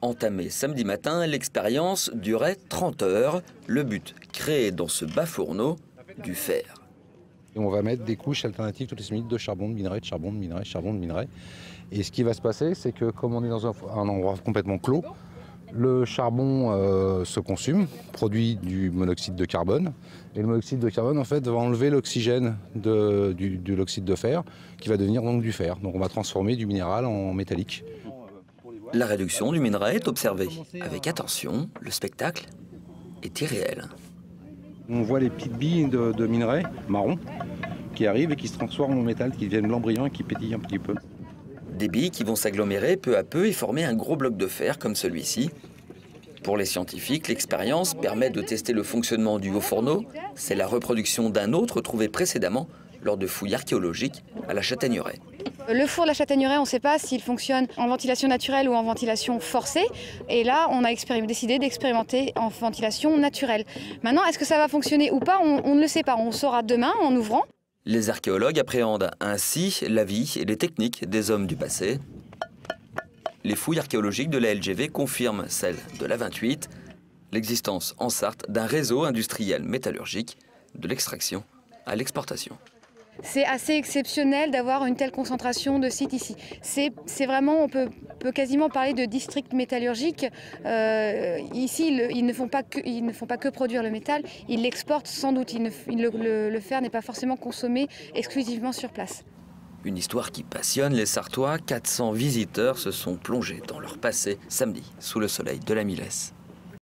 Entamée samedi matin, l'expérience durait 30 heures. Le but, créer dans ce bas fourneau du fer. Et on va mettre des couches alternatives toutes les 6 minutes de charbon, de minerai, de charbon, de minerai, de charbon, de minerai. Et ce qui va se passer, c'est que comme on est dans un endroit complètement clos, le charbon se consume, produit du monoxyde de carbone. Et le monoxyde de carbone, en fait, va enlever l'oxygène de l'oxyde de fer, qui va devenir donc du fer. Donc on va transformer du minéral en métallique. La réduction du minerai est observée. Avec attention, le spectacle est irréel. On voit les petites billes de minerai marron qui arrivent et qui se transforment en métal, qui deviennent blanc brillant et qui pétillent un petit peu. Des billes qui vont s'agglomérer peu à peu et former un gros bloc de fer comme celui-ci. Pour les scientifiques, l'expérience permet de tester le fonctionnement du haut fourneau. C'est la reproduction d'un autre trouvé précédemment lors de fouilles archéologiques à la Châtaigneraie. Le four de la Châtaigneraie, on ne sait pas s'il fonctionne en ventilation naturelle ou en ventilation forcée. Et là, on a décidé d'expérimenter en ventilation naturelle. Maintenant, est-ce que ça va fonctionner ou pas? On ne le sait pas. On saura demain en ouvrant. Les archéologues appréhendent ainsi la vie et les techniques des hommes du passé. Les fouilles archéologiques de la LGV confirment celles de la 28, l'existence en Sarthe d'un réseau industriel métallurgique, de l'extraction à l'exportation. C'est assez exceptionnel d'avoir une telle concentration de sites ici. C'est vraiment, on peut quasiment parler de district métallurgique. Ici, ils ne font pas que produire le métal, ils l'exportent sans doute. Le fer n'est pas forcément consommé exclusivement sur place. Une histoire qui passionne les Sarthois. 400 visiteurs se sont plongés dans leur passé samedi sous le soleil de la Milesse.